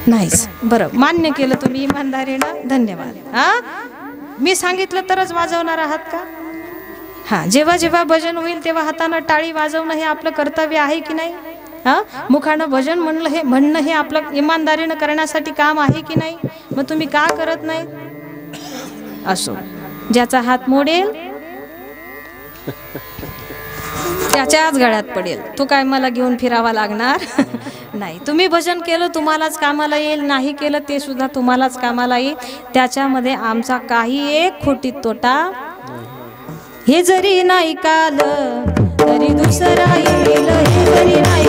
नाहीच. बरं, मान्य केलं तुम्ही इमानदारीनं, धन्यवाद. हा, मी सांगितलं तरच वाजवणार आहात का? हा, जेव्हा जेव्हा भजन होईल तेव्हा हातानं टाळी वाजवणं हे आपलं कर्तव्य आहे की नाही? हा, मुखानं भजन म्हणणं हे आपलं इमानदारीनं करण्यासाठी काम आहे की नाही? मग तुम्ही का करत नाही? असो, ज्याचा हात मोडेल त्याच्याच गळ्यात पडेल. तो काय मला घेऊन फिरावा लागणार नाही. तुम्ही भजन केलं तुम्हालाच कामाला येईल, नाही केलं ते सुद्धा तुम्हालाच कामाला येईल. त्याच्यामध्ये आमचा काही एक खोटीत तोटा. हे जरी नाही काल तरी दुसरा येईल, हे जरी नाही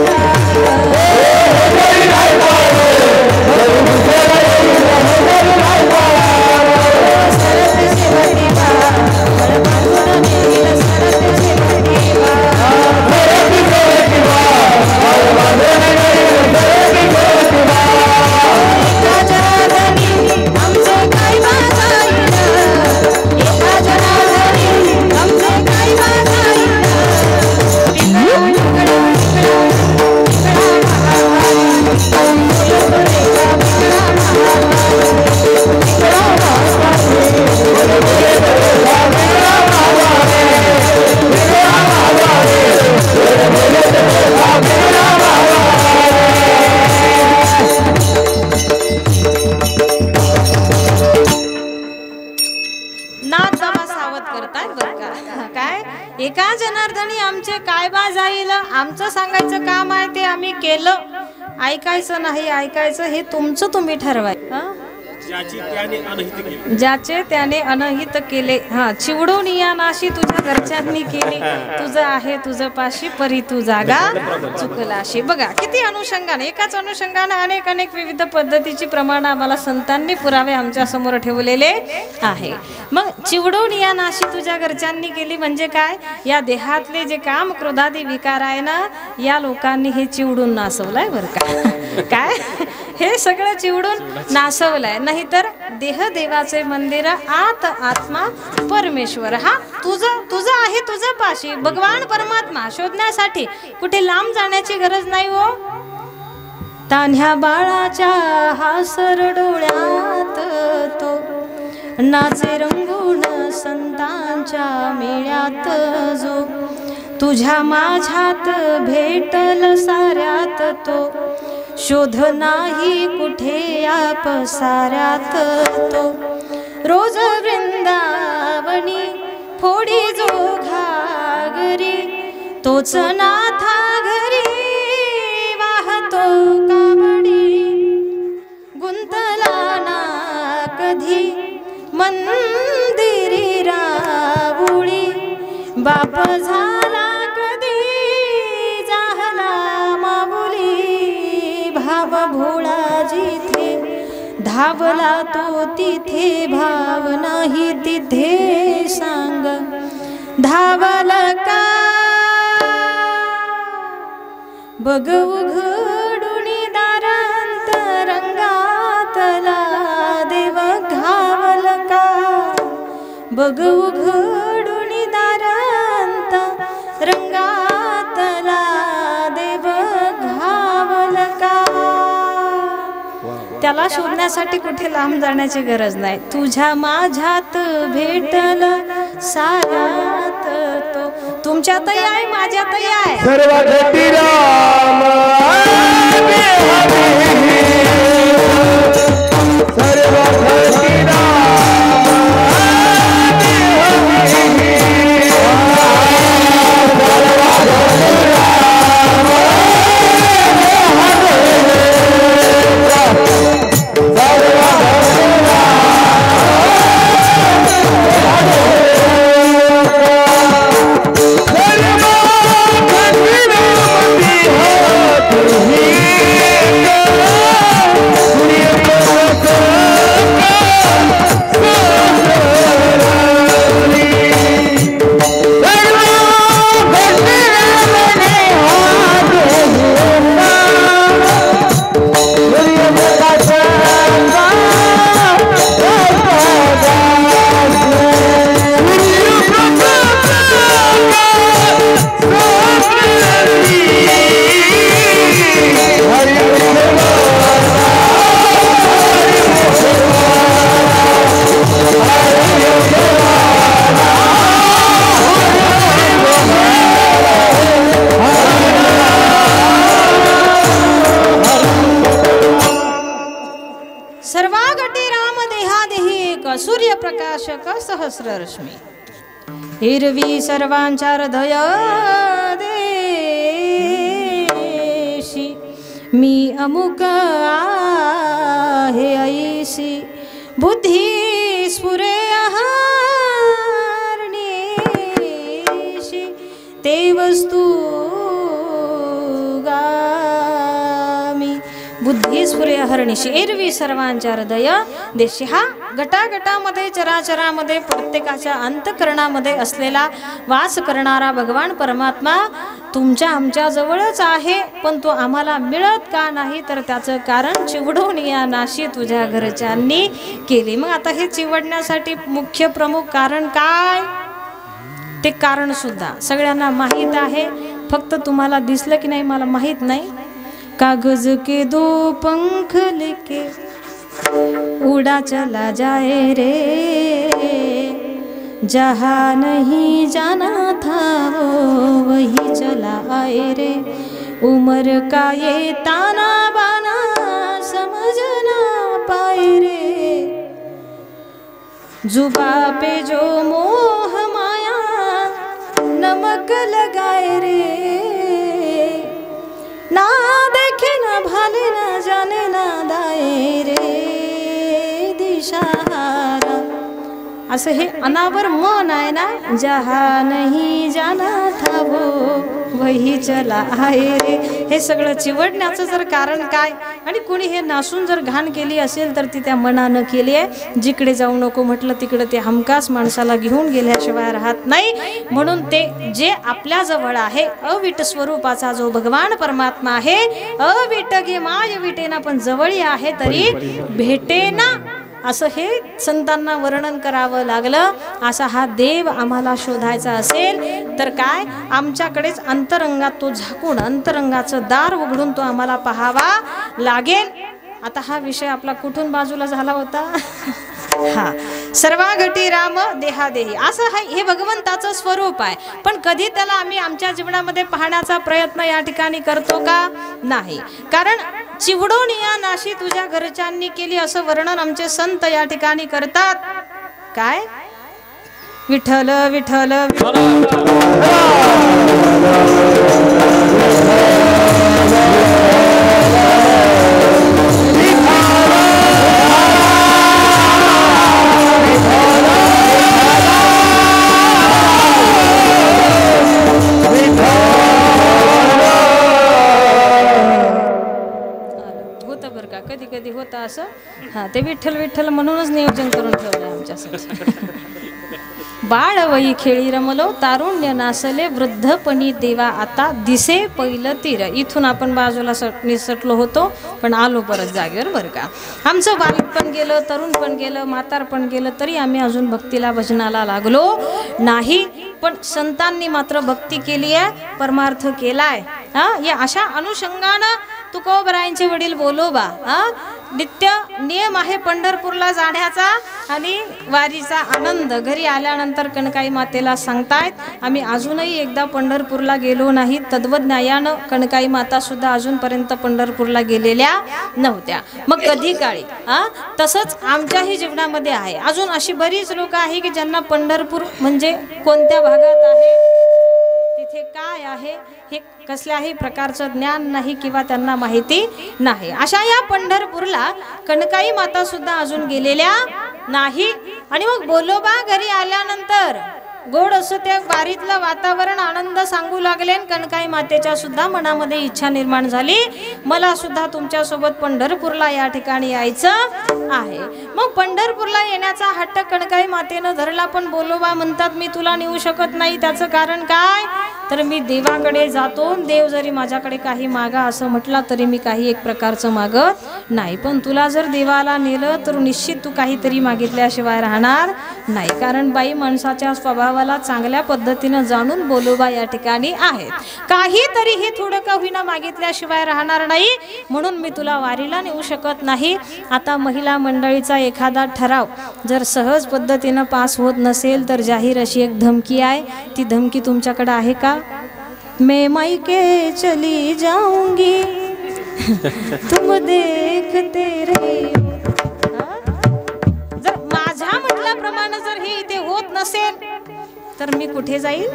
एका जनार्दनी आमचे काय बा जाईल. आमचं सांगायचं काम आहे ते आम्ही केलं. ऐकायचं नाही ऐकायचं हे तुमचं तुम्ही ठरवायचं. ज्याचे त्याने अनहित केले. हा, चिवडून या नाशी तुझ्या घरच्यांनी केली. तुझं आहे तुझं पाशी परी तू जागा चुकलाशी. बघा किती अनुषंगाने, एकाच अनुषंगाने अनेक अनेक विविध पद्धतीची प्रमाण आम्हाला संतांनी पुरावे आमच्या समोर ठेवलेले आहे. मग चिवडून या नाशी तुझ्या घरच्यांनी केली म्हणजे काय? या देहातले जे काम क्रोधादी विकार आहे ना, या लोकांनी हे चिवडून नासवलंय बरं का. काय हे सगळं चिवडून नासवलंय. नाहीतर देह देवाचे मंदिर, आत आत्मा परमेश्वर. हा, तुझं आहे तुझं पाशी. भगवान परमात्मा शोधण्यासाठी कुठे लांब जाण्याची गरज नाही हो. तान्ह्या बाळाच्या हासर डोळ्यात तो नाचे रंगून संतांच्या मेळ्यात जो. तुझ्या माझ्यात भेटल साऱ्यात तो, शोध नाही कुठे आप साऱ्यात तो. रोज वृंदावनी फोडी जो घागरी, तोच नाथा घरी वाहतो कावडी. गुंतला ना कधी मंदिरी रावुळी, बाप झाला कधी जाहला माऊली. भाव भोळा जिथे धावला तो तिथे, भाव नाही तिथे सांग धावल का. बघ उघडुनी दारांत रंगातला देव घावल का. बघ उघडुनी दारांत रंगातला देव घावल का. त्याला शोधण्यासाठी कुठे लांब जाण्याची गरज नाही. तुझ्या माझ्यात भेटल साऱ्यात तो. तुमच्यातही आहे माझ्यातही आहे. सर्व घटी राम सर्व घटी राम. Oh सर्वागटी राम देहादेही एक सूर्यप्रकाशक सहस्र रश्मी हिरवी सर्वांच्या हृदय देशी मी अमुक आहे ऐशी बुद्धी स्फुरे अहर्निशी ते वस्तू गामी बुद्धी स्फुरे अहर्निशी एरवी सर्वांच्या हृदय देशी हा गटागटामध्ये चराचरामध्ये प्रत्येकाच्या अंतःकरणामध्ये असलेला वास करणारा भगवान परमात्मा तुमच्या आमच्या जवळच आहे, पण तो आम्हाला मिळत का नाही तर त्याचं कारण चिवडून या नाशी तुझ्या घरच्यांनी केली. मग आता हे चिवडण्यासाठी मुख्य प्रमुख कारण काय ते कारण सुद्धा सगळ्यांना माहीत आहे, फक्त तुम्हाला दिसलं की नाही मला माहीत नाही. कागज के दो पंख लेके उड़ा चला जाए रे जहाँ नहीं जाना था वो वही चला आए रे उम्र का ये ताना बाना समझ ना पाए रे जुबा पे जो मोह माया नमक लगाए रे ना देखे ना भाले ना जाने ना दाए रे दिशाहारा असं हे अनावर मन आहे ना. जहा नहीं जाना था वो वही चला आहे रे. हे सगळं चिवडण्याचं जर कारण काय आणि कोणी हे नासून जर घाण केली असेल तर ती त्या मनानं केली आहे. जिकडे जाऊ नको म्हटलं तिकडे ते हमखास माणसाला घेऊन गेल्याशिवाय राहत नाही. म्हणून ते जे आपल्या जवळ आहे अविट स्वरूपाचा जो भगवान परमात्मा आहे अविट गे माय विटेना पण जवळी आहे तरी भेटेना असं हे संतांना वर्णन करावं लागलं. असा हा देव आम्हाला शोधायचा असेल तर काय आमच्याकडेच अंतरंगात तो झाकून अंतरंगाचं दार उघडून तो आम्हाला पाहावा लागेल. आता हा विषय आपला कुठून बाजूला झाला होता हा सर्वागटी राम देहादेही असं हे भगवंताचं स्वरूप आहे. पण कधी त्याला आम्ही आमच्या जीवनामध्ये पाहण्याचा प्रयत्न या ठिकाणी करतो का नाही. कारण चिवडून या नाशी तुझ्या घरच्यांनी केली असं वर्णन आमचे संत या ठिकाणी करतात. काय विठ्ठल विठ्ठल कधी कधी होतं असं. हा ते विठ्ठल विठ्ठल म्हणूनच नियोजन करून ठेवलं आमच्यासाठी. बाळवयी खेळी रमलो तारुण्य नासले वृद्धपणी देवा आता दिसे पहिलं तीर. इथून आपण बाजूला निसटलो होतो पण आलो परत जागेवर बरं का. आमचं बालक पण गेलं तरुण पण गेलं म्हातार पण गेलं तरी आम्ही अजून भक्तीला भजनाला लागलो नाही. पण संतांनी मात्र भक्ती केली आहे परमार्थ केलाय. या अशा अनुषंगानं तुकोबरायांचे वडील बोलोबा नित्य नियम आहे पंढरपूरला जाण्याचा आणि वारीचा आनंद. घरी आल्यानंतर कणकाई मातेला सांगतायत आम्ही अजूनही एकदा पंढरपूरला गेलो नाही. तद्वज्ञायानं कणकाई माता सुद्धा अजूनपर्यंत पंढरपूरला गेलेल्या नव्हत्या. मग कधी काळी तसंच आमच्याही जीवनामध्ये आहे. अजून अशी बरीच लोक आहे की ज्यांना पंढरपूर म्हणजे कोणत्या भागात आहे तिथे काय आहे हे कसल्याही प्रकारचं ज्ञान नाही किंवा त्यांना माहिती नाही. अशा या पंढरपूरला कणकाई माता सुद्धा अजून गेलेल्या नाही. आणि मग बोलोबा घरी आल्यानंतर गोड असं त्या वारीतलं वातावरण आनंद सांगू लागले. कणकाई मातेच्या सुद्धा मनामध्ये इच्छा निर्माण झाली मला सुद्धा तुमच्या सोबत पंढरपूरला या ठिकाणी यायचं आहे. मग पंढरपूरला येण्याचा हट्ट कणकाई मातेनं धरला. पण बोलोबा म्हणतात मी तुला नेऊ शकत नाही. त्याचं कारण काय तर मी देवाकडे जातो. देव जरी माझ्याकडे काही मागा असं म्हटला तरी मी काही एक प्रकारचं मागत नाही. पण तुला जर देवाला नेलं तर निश्चित तू काहीतरी मागितल्याशिवाय राहणार नाही. कारण बाई माणसाच्या स्वभावाला चांगल्या पद्धतीनं जाणून बोलोबा या ठिकाणी आहेत. काहीतरी हे थोडं का होईना मागितल्याशिवाय राहणार नाही. म्हणून मी तुला वारीला नेऊ शकत नाही. आता महिला मंडळीचा एखादा ठराव जर सहज पद्धतीनं पास होत नसेल तर जाहीर अशी एक धमकी आहे. ती धमकी तुमच्याकडे आहे का. मैं मायके चली जाऊंगी तुम देखते रहियो नसेल तर मी कुठे जाईल,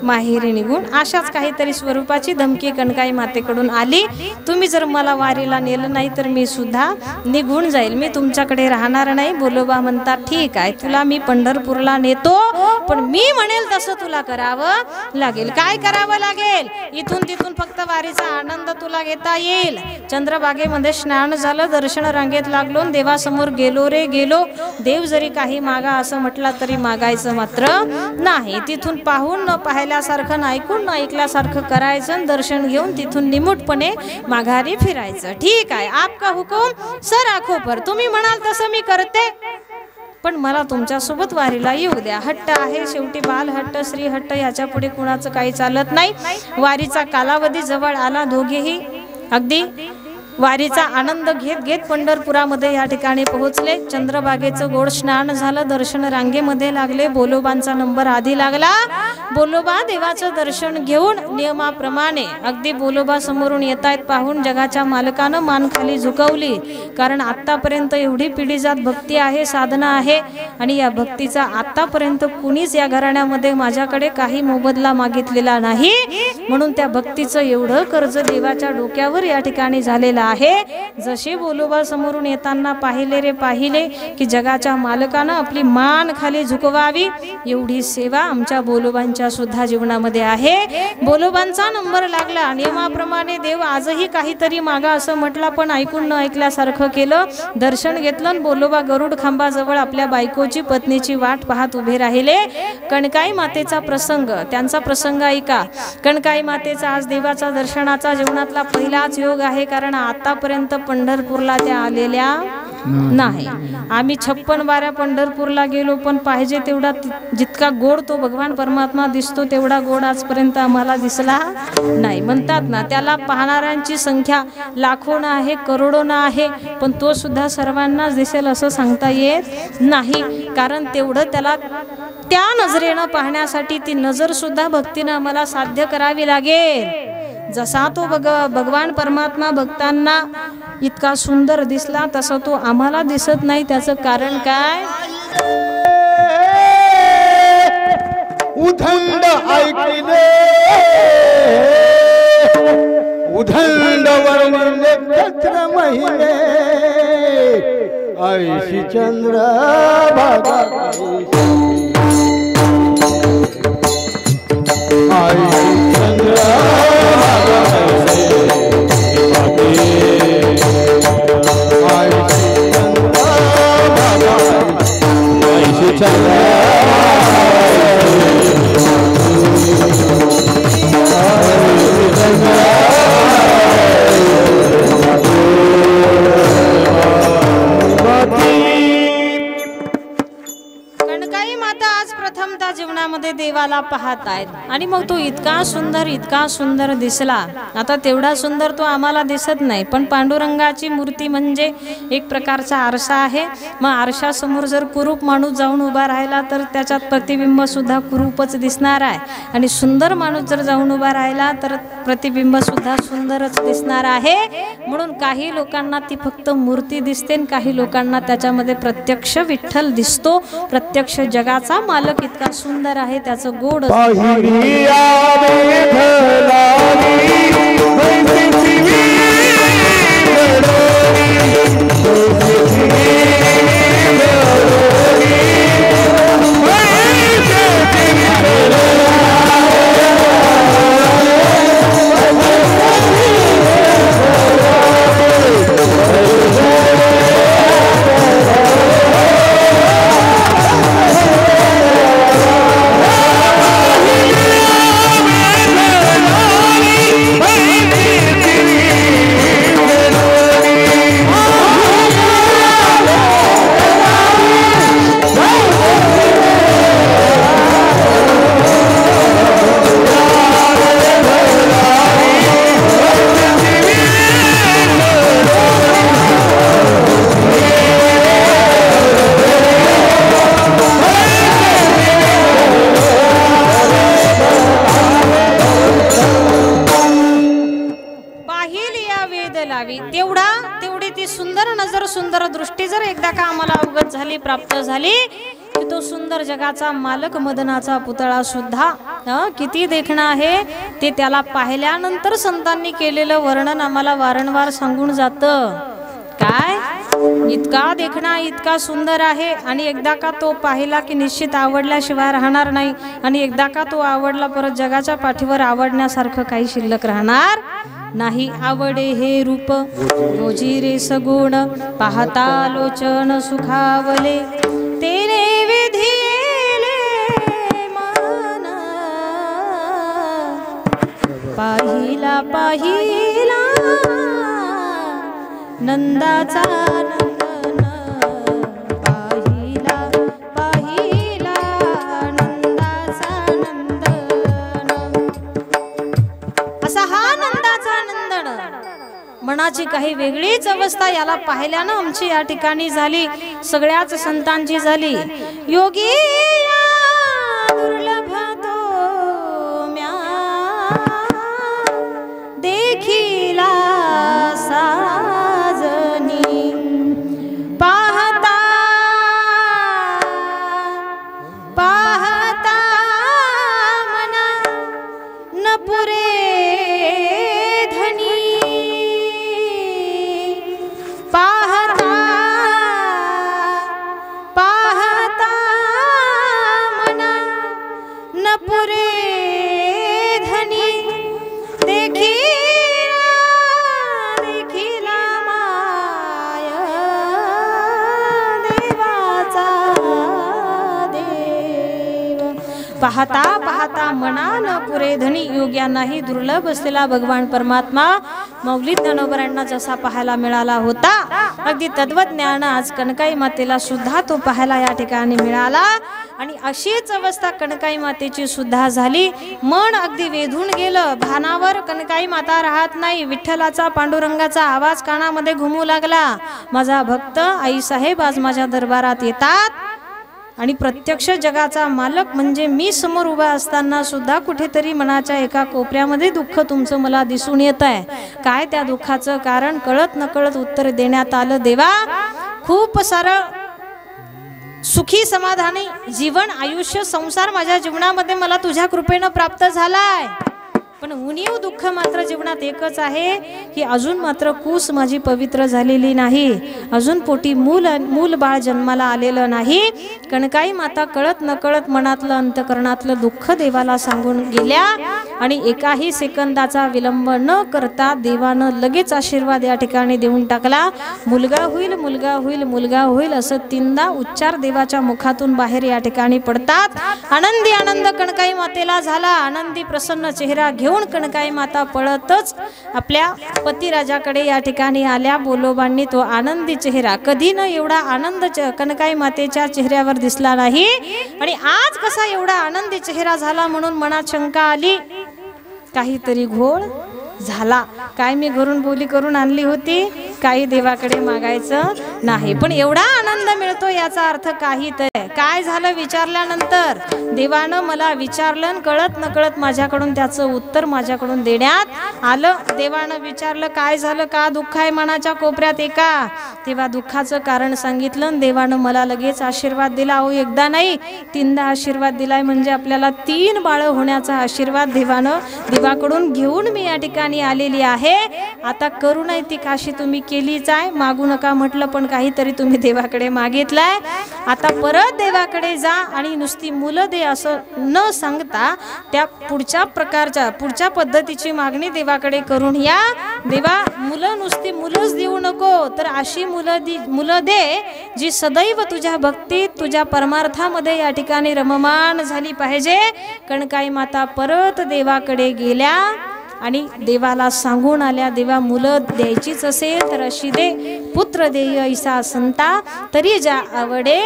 माहेरी निघून. अशाच काहीतरी स्वरूपाची धमकी कणकाई मातेकडून आली. तुम्ही जर मला वारीला नेलं नाही तर मी सुद्धा निघून जाईल, मी तुमच्याकडे राहणार नाही. बोलोबा म्हणतात ठीक आहे, तुला मी पंढरपूरला नेतो, पण मी म्हणेल तसं तुला करावं लागेल. काय करावं लागेल? इथून तिथून फक्त वारीचा आनंद तुला घेता येईल. चंद्रभागेमध्ये स्नान झालं, दर्शन रांगेत लागलो, देवासमोर गेलो रे गेलो. देव जरी काही मागा असं म्हटला तरी मागायचं मात्र नाही. तिथून पाहून न पाहिल्यासारखं, ऐकून न ऐकल्यासारखं करायचं. दर्शन घेऊन तिथून निमूटपणे माघारी फिरायचं. ठीक आहे, आपका हुकुम सर आखो पर, तुम्ही म्हणाल तसं मी करते, पण मला तुमच्यासोबत वारीला येऊ द्या. हट्ट आहे शेवटी, बाल हट्ट श्री हट्ट, याच्या पुढे कुणाचं काही चालत नाही. वारीचा कालावधी जवळ आला. दोघेही अगदी वारीचा आनंद घेत घेत पंढरपुरामध्ये या ठिकाणी पोहोचले. चंद्रभागेचं गोड स्नान झालं, दर्शन रांगेमध्ये लागले. बोलोबांचा नंबर आधी लागला. बोलोबा देवाचं दर्शन घेऊन नियमाप्रमाणे अगदी बोलोबा समोरून येतायत पाहून जगाच्या मालकानं मान खाली झुकवली. कारण आत्तापर्यंत एवढी पिढी जात भक्ती आहे, साधना आहे, आणि या भक्तीचा आत्तापर्यंत कुणीच या घराण्यामध्ये माझ्याकडे काही मोबदला मागितलेला नाही. म्हणून त्या भक्तीचं एवढं कर्ज देवाच्या डोक्यावर या ठिकाणी झालेलं आहे. जसे बोलोबा समोरून येताना पाहिले रे पाहिले की जगाच्या मालकानं आपली मान खाली झुकवावी, एवढी सेवा आमच्या बोलोबांच्या सुद्धा जीवनामध्ये आहे. बोलोबांचा नंबर लागला. नियमाप्रमाणे देव आजही काहीतरी मागा असं म्हटला, पण ऐकून न ऐकल्यासारखं केलं. दर्शन घेतलं. बोलोबा गरुड खांबाजवळ आपल्या बायकोची पत्नीची वाट पाहत उभे राहिले. कणकाई मातेचा प्रसंग, त्यांचा प्रसंग ऐका. कणकाई मातेचा आज देवाचा दर्शनाचा जीवनातला पहिलाच योग आहे. कारण आतापर्यंत पंढरपूरला त्या आलेल्या नाही. आम्ही 56 वाऱ्या पंढरपूरला गेलो, पण पाहिजे तेवढा जितका गोड तो भगवान परमात्मा दिसतो तेवढा गोड आजपर्यंत आम्हाला दिसला नाही. म्हणतात ना, त्याला पाहणाऱ्यांची संख्या लाखोना आहे, करोडोना आहे, पण तो सुद्धा सर्वांनाच दिसेल असं सांगता येत नाही. कारण तेवढं त्याला त्या नजरेनं पाहण्यासाठी ती नजर सुद्धा भक्तीनं आम्हाला साध्य करावी लागेल. जसा तो भगवान परमात्मा भक्तांना इतका सुंदर दिसला तसा तो आम्हाला दिसत नाही. त्याचं कारण काय? उदंड ऐकले, उदंड वर्णिले नक्षत्र महिने, ऐशी चंद्र भागा, ऐशी चंद्र भागा, ऐशी चंद्र जीवनामध्ये देवाला पाहत आहेत आणि मग तो इतका सुंदर दिसला. आता तेवढा सुंदर तो आम्हाला दिसत नाही, पण पांडुरंगाची मूर्ती म्हणजे एक प्रकारचा आरसा आहे. मग आरशासमोर जर कुरूप माणूस जाऊन उभा राहिला तर त्याच्यात प्रतिबिंब सुद्धा कुरूपच दिसणार आहे, आणि सुंदर माणूस जर जाऊन उभा राहिला तर प्रतिबिंब सुद्धा सुंदरच दिसणार आहे. म्हणून काही लोकांना ती फक्त मूर्ती दिसते, काही लोकांना त्याच्यामध्ये प्रत्यक्ष विठ्ठल दिसतो. प्रत्यक्ष जगाचा मालक इतका सुंदर आहे, त्याचं गोड तेवढी ती सुंदर नजर, सुंदर दृष्टी जर एकदा का आम्हाला अवगत झाली, प्राप्त झाली, की तो सुंदर जगाचा मालक मदनाचा पुतळा सुद्धा किती देखणा आहे ते त्याला पाहिल्यानंतर संतांनी केलेलं वर्णन आम्हाला वारंवार सांगून जातं. काय इतका देखणा इतका सुंदर आहे आणि एकदा का तो पाहिला की निश्चित आवडल्याशिवाय राहणार नाही आणि एकदा का तो आवडला परत जगाच्या पाठीवर आवडण्यासारखं काही शिल्लक राहणार नाही. आवडे हे रूप मोजी रे सगुण पाहता लोचन सुखावले तेरे विधिले मन पाहिला पाहिला नंदाचा नंदन पाहिला पाहिला नंदाचा नंदन. असा हा नंदाचा नंदन मनाची काही वेगळीच अवस्था याला पाहिल्यानं आमची या ठिकाणी झाली, सगळ्याच संतांची झाली. योगी दुर्लभ तो म्या देखिला साजनी पाहता पाहता मना न पुरे पाहता पाहता मना न पुरे धनी देखिला देखिला माय देवाचा देव. पाहता पाहता मना न पुरे धनी योग्यांनाही दुर्लभ असलेला भगवान परमात्मा मौली ज्ञानोबरांना जसा पाहायला मिळाला होता अगदी तद्वज्ञान आज कनकाई मातेला सुद्धा तो पाहायला या ठिकाणी मिळाला. आणि अशीच अवस्था कनकाई मातेची सुद्धा झाली. मन अगदी वेधून गेलं, भानावर कनकाई माता राहत नाही. विठ्ठलाचा पांडुरंगाचा आवाज कानामध्ये घुमू लागला. माझा भक्त आईसाहेब आज माझ्या दरबारात येतात आणि प्रत्यक्ष जगाचा मालक म्हणजे मी समोर उभा असताना सुद्धा कुठेतरी मनाच्या एका कोपऱ्यामध्ये दुःख तुमचं मला दिसून येत आहे. काय त्या दुःखाचं कारण कळत नकळत उत्तर देण्यात आलं. देवा खूप सारं सुखी समाधानी जीवन आयुष्य संसार माझ्या जीवनामध्ये मला तुझ्या कृपेनं प्राप्त झालाय, पण उणीव दुःख मात्र जीवनात एकच आहे की अजून मात्र कूस माझी पवित्र झालेली नाही, अजून पोटी मूल बाळ जन्माला आलेलं नाही. कनकाई माता कळत नकळत मनातलं अंतकरणातलं दुःख देवाला सांगून गेल्या आणि एकाही सेकंदाचा विलंब न करता देवानं लगेच आशीर्वाद या ठिकाणी देऊन टाकला. मुलगा होईल मुलगा होईल मुलगा होईल असं 3दा उच्चार देवाच्या मुखातून बाहेर या ठिकाणी पडतात. आनंदी आनंद कनकाई मातेला झाला. आनंदी प्रसन्न चेहरा घेऊन कनकाई माता पळतच आपल्या पतिराजाकडे या ठिकाणी आल्या. बोलोबांनी तो आनंदी चेहरा कधी न एवढा आनंद कनकाई मातेच्या चेहऱ्यावर दिसला नाही आणि आज कसा एवढा आनंदी चेहरा झाला म्हणून मनात शंका आली. काहीतरी घोळ झाला. काय मी घरून बोली करून आणली होती, काही देवाकडे मागायचं नाही, पण एवढा आनंद मिळतो याचा अर्थ काही तर काय झालं विचारल्यानंतर देवानं मला विचारलं, कळत नकळत माझ्याकडून त्याचं उत्तर माझ्याकडून देण्यात आलं. देवानं विचारलं काय झालं, का दुःख आहे मनाच्या कोपऱ्यात एका, तेव्हा दुःखाचं कारण सांगितलं. देवानं मला लगेच आशीर्वाद दिला. अहो एकदा नाही 3दा आशीर्वाद दिलाय, म्हणजे आपल्याला 3 बाळं होण्याचा आशीर्वाद देवानं देवाकडून घेऊन मी या ठिकाणी आलेली आहे. आता करुणा ती काशी तुम्ही केलीच आहे, मागू नका म्हटलं पण काहीतरी तुम्ही देवाकडे मागितलंय. आता परत देवाकडे जा आणि नुसती मुलं दे असं न सांगता त्या पुढच्या प्रकारच्या पुढच्या पद्धतीची मागणी देवाकडे करून या. देवा मुलं नुसती मुलंच देऊ नको, तर अशी मुलं दे जी सदैव तुझ्या भक्तीत तुझ्या परमार्थामध्ये या ठिकाणी रममान झाली पाहिजे. कनकाई माता परत देवाकडे गेल्या आणि देवाला सांगून आल्या, देवा मुलं द्यायचीच असेल तर अशी दे, पुत्र देय ऐसा संता तरी जा आवडे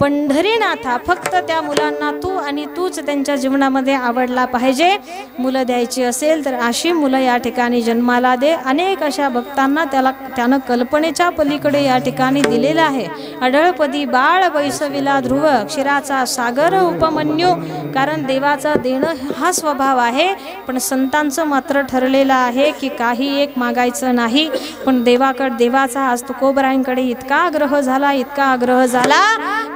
पंढरीनाथा. फक्त त्या मुलांना तू आणि तूच त्यांच्या जीवनामध्ये आवडला पाहिजे. मुलं द्यायची असेल तर अशी मुलं या ठिकाणी जन्माला दे. अनेक अशा भक्तांना त्यानं कल्पनेच्या पलीकडे या ठिकाणी दिलेलं आहे. अढळपदी बाळ वैसविला ध्रुव क्षीराचा सागर उपमन्यू. कारण देवाचा देणं हा स्वभाव आहे, पण संतांचं मात्र ठरलेलं आहे की काही एक मागायचं नाही. पण देवाचा आज तुकोबरायांकडे इतका आग्रह झाला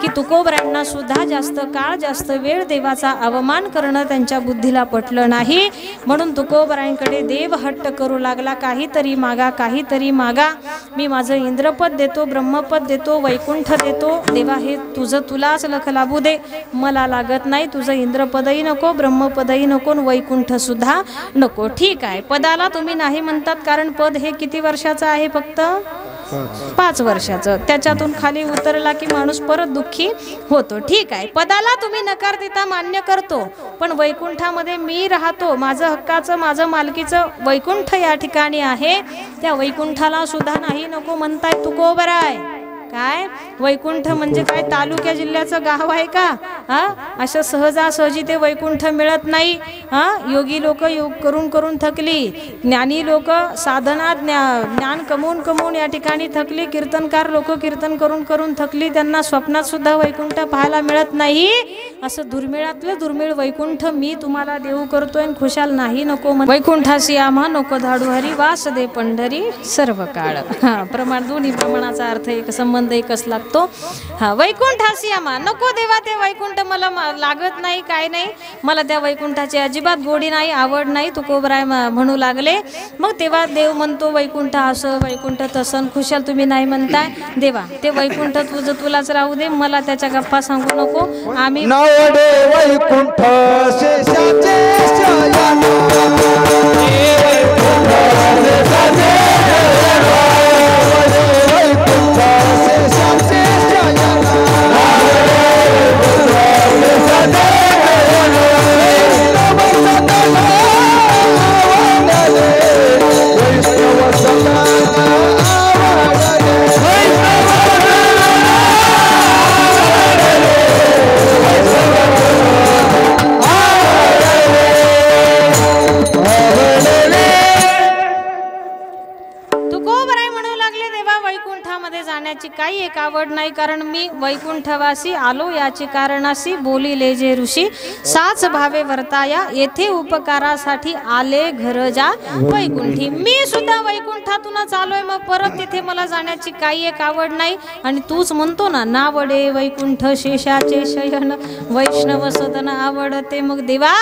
की तुकोबरायांना सुद्धा जास्त काळ जास्त वेळ देवाचा अवमान करणं त्यांच्या बुद्धीला पटलं नाही, म्हणून तुकोबरायांकडे देव हट्ट करू लागला, काहीतरी मागा, काहीतरी मागा, मी माझं इंद्रपद देतो, ब्रह्मपद देतो, वैकुंठ देतो. देवा हे तुझं तुलाच लख लाभू दे, मला लागत नाही, तुझं इंद्रपदही नको, ब्रह्मपदही नको, वैकुंठ सुद्धा नको. ठीक आहे, पदाला तुम्ही नाही म्हणतात कारण पद हे किती वर्षाचं आहे? फक्त 5 वर्षाचं. त्याच्यातून खाली उतरला की माणूस परत दुःखी होतो. ठीक आहे, पदाला तुम्ही नकार देता, मान्य करतो, पण वैकुंठामध्ये मी राहतो, माझं हक्काचं माझं मालकीचं वैकुंठ या ठिकाणी आहे, त्या वैकुंठाला सुद्धा नाही नको म्हणताय तुकोबराय. काय वैकुंठ म्हणजे काय तालुक्या जिल्ह्याचं गाव आहे का? असं सहजासहजी ते वैकुंठ मिळत नाही. योगी लोक योग करून करून थकली, ज्ञानी लोक साधना ज्ञान कमवून कमवून या ठिकाणी थकली, कीर्तनकार लोक कीर्तन करून करून थकली, त्यांना स्वप्नात सुद्धा वैकुंठ पाहायला मिळत नाही. असं दुर्मिळातलं दुर्मिळ वैकुंठ मी तुम्हाला देऊ करतोय, खुशाल नाही नको. वैकुंठासी आम्हा नको धाडू हरी, वास दे पंढरी सर्व काळ. प्रमाण दोन्ही प्रमाणाचा अर्थ एक संबंध एकच लागतो. वैकुंठासी आम्हा नको देवा, ते वैकुंठ मला लागत नाही, काय नाही, मला त्या वैकुंठाची अजिबात गोडी नाही, आवड नाही, तुकोबराय म्हणू लागले. मग तेव्हा देव म्हणतो वैकुंठ असं वैकुंठ तसं, खुशाल तुम्ही नाही म्हणताय. देवा ते वैकुंठ तुझं तुलाच राहू दे, मला त्याच्या गप्पा सांगू नको. आम्ही नावडे वैकुंठ शेषाचे शयन, काही एक आवड नाही, कारण मी वैकुंठवासी आलो याची कारणासी, बोलिले जे ऋषी साच भावे वर्ताया, येथे उपकारासाठी आले घर जा वैकुंठी. मी सुद्धा वैकुंठातूनच आलोय, मग परत तिथे मला जाण्याची काही एक आवड नाही. आणि तूच म्हणतो ना, नावडे वैकुंठ शेषाचे शयन, वैष्णव सदन आवडते. मग देवा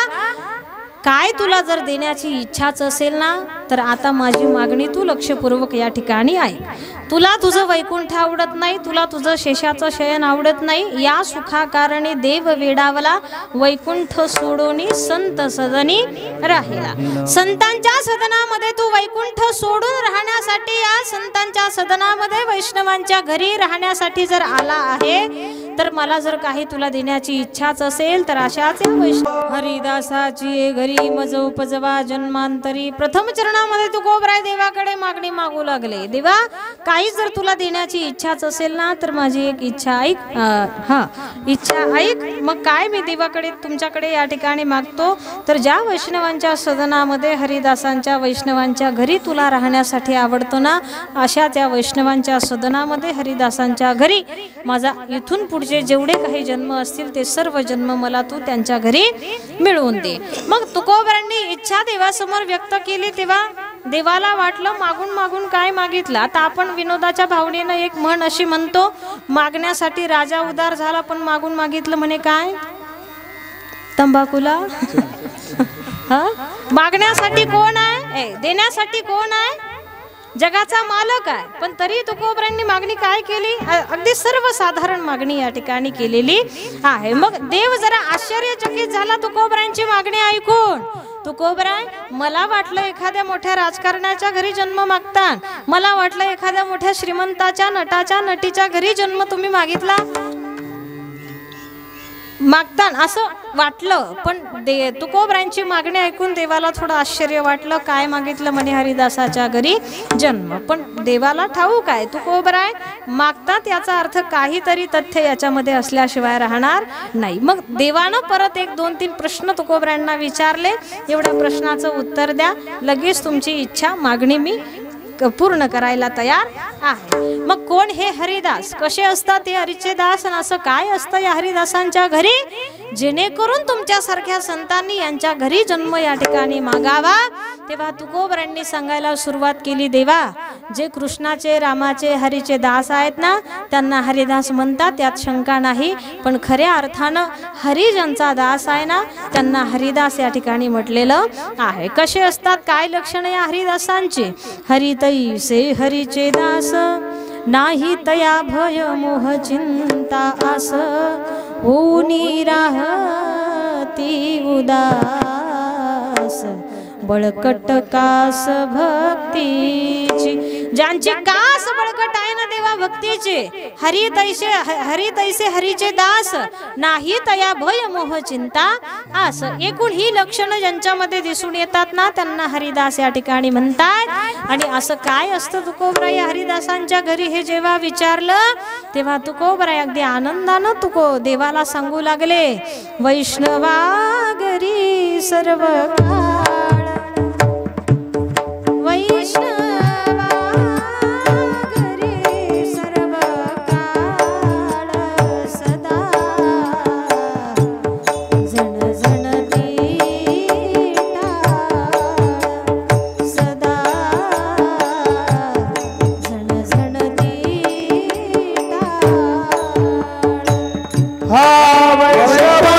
काय तुला जर देण्याची इच्छाच असेल ना, तर आता माझी मागणी तू लक्षपूर्वक या ठिकाणी आहे. तुला तुझं वैकुंठ आवडत नाही, तुला तुझं शेषाचं शयन आवडत नाही, या सुखाकारणे देव वेडावला, वैकुंठ सोडोनी संत सदनी राहिला. संतांच्या सदनामध्ये तू वैकुंठ सोडून राहण्यासाठी, या संतांच्या सदनामध्ये वैष्णवांच्या घरी राहण्यासाठी जर आला आहे, तर मला जर काही तुला देण्याची इच्छाच असेल, तर अशाच वैष्णव हरिदासाची घरी मज उपजवा जन्मांतरी. प्रथम चरणामध्ये तुकोबराय देवाकडे मागणी मागू लागले. देवा काही जर तुला देण्याची इच्छाच असेल ना, तर माझी एक इच्छा ऐक. इच्छा ऐक. मग काय मी देवाकडे तुमच्याकडे या ठिकाणी मागतो, तर ज्या वैष्णवांच्या सदनामध्ये हरिदासांच्या वैष्णवांच्या घरी तुला राहण्यासाठी आवडतं ना, अशा त्या वैष्णवांच्या सदनामध्ये हरिदासांच्या घरी माझा इथून पुढचे जेवढे काही जन्म असतील ते सर्व जन्म मला तू त्यांच्या घरी मिळवून दे. मग तुकोबरांनी इच्छा देवासमोर व्यक्त केली. तेव्हा देवाला वाटलं मागून मागून काय मागितलं. आता आपण विनोदाच्या भावनेनं एक म्हण अशी म्हणतो, मागण्यासाठी राजा उदार झाला, पण मागून मागितलं म्हणे काय? तंबाखूला. मागण्यासाठी कोण आहे, देण्यासाठी कोण आहे? जगाचा मालक आहे. पण तरी तुकोबरांनी मागणी काय केली? अगदी सर्वसाधारण मागणी या ठिकाणी केलेली आहे. मग देव जरा आश्चर्यचकित झाला तुकोबरांची मागणी ऐकून. तुकोबराय, मला वाटलं एखाद्या मोठ्या राजकारण्याच्या घरी जन्म मागता, मला वाटलं एखाद्या मोठ्या श्रीमंताच्या नटाच्या नटीच्या घरी जन्म तुम्ही मागितला मागता असं वाटलं. पण तुकोबरांची मागणी ऐकून देवाला थोडं आश्चर्य वाटलं. काय मागितलं म्हणे? हरिदासाच्या घरी जन्म. पण देवाला ठाऊक आहे तुकोबराय मागतात याचा अर्थ काहीतरी तथ्य याच्यामध्ये असल्याशिवाय राहणार नाही. मग देवानं परत 1, 2, 3 प्रश्न तुकोबरांना विचारले. एवढ्या प्रश्नाचं उत्तर द्या, लगेच तुमची इच्छा मागणी मी पूर्ण करायला तयार आहे. मग कोण हे हरिदास, कसे असतात ते हरीचे दास, आणि असं काय असतं या हरिदासांच्या घरी? जेणेकरून तुमच्यासारख्या संतांनी यांच्या घरी जन्म या ठिकाणी मागावा. तेव्हा तुकोबरायांनी सांगायला सुरुवात केली, देवा जे कृष्णाचे, रामाचे, हरीचे दास आहेत ना, त्यांना हरिदास म्हणतात, त्यात शंका नाही. पण खऱ्या अर्थानं हरी ज्यांचा दास आहे ना, त्यांना हरिदास या ठिकाणी म्हटलेलं आहे. कसे असतात, काय लक्षण या हरिदासांची? हरितैसे हरीचे दास, नाही तया भय मोह चिंता आस, होनी राहती उदास, बळकट कास भक्तीची. ज्यांची कास बळकट आहे ना देवा भक्तीची, हरी तैसे हरीचे दास, नाही तया भय मोह चिंता आस. एकूण ही लक्षणं ज्यांच्यामध्ये दिसून येतात ना, त्यांना हरिदास या ठिकाणी म्हणतात. आणि असं काय असतं तुकोबराय हरिदासांच्या घरी हे जेव्हा विचारलं, तेव्हा तुकोबराय अगदी आनंदानं देवाला सांगू लागले, वैष्णवा घरी सर्व काळ, वैष्णवा घरी सर्व काळ, सदा झण झणती टाळ, सदा झण झणती टाळ. हा वैष्णवा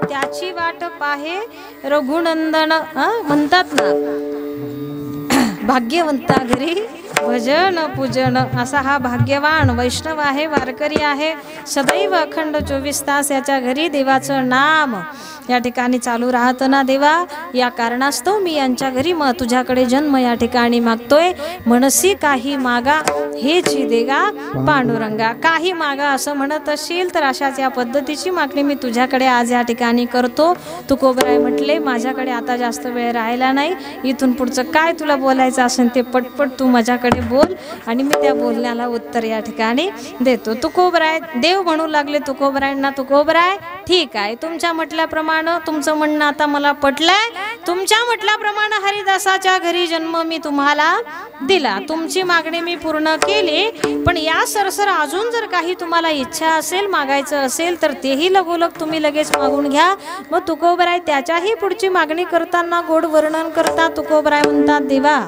त्याची वाट पाहे रघुनंदन म्हणतात ना. भाग्यवंता घरी भजन पूजन असा हा भाग्यवान वैष्णव आहे, वारकरी आहे. सदैव अखंड 24 तास याच्या घरी देवाचं नाम या ठिकाणी चालू राहतं ना देवा. या कारणास्तव मी यांच्या घरी तुझ्याकडे जन्म या ठिकाणी मागतोय. मनसी काही मागा हेची देगा पांडुरंगा. काही मागा असं म्हणत असशील तर अशाच या पद्धतीची मागणी मी तुझ्याकडे आज या ठिकाणी करतो. तुकोबराय म्हटले, माझ्याकडे आता जास्त वेळ राहिला नाही. इथून पुढचं काय तुला बोलायचं असेल ते पटपट तू माझ्याकडे बोल आणि मी त्या बोलण्याला उत्तर या ठिकाणी देतो. तुकोबराय देव म्हणू लागले तुकोबरायांना, तुकोबराय ठीक आहे, तुमच्या म्हटल्याप्रमाणे तुमचं म्हणणं आता मला पटलंय. तुमच्या म्हटल्याप्रमाणे हरिदासाच्या घरी जन्म मी तुम्हाला दिला. तुमची मागणी मी पूर्ण केली. पण या सरसर अजून जर काही तुम्हाला इच्छा असेल, मागायचं असेल तर तेही लगोलग तुम्ही लगेच मागून घ्या. मग तुकोबराय त्याच्याही पुढची मागणी करताना गोड वर्णन करता तुकोबराय म्हणतात, देवा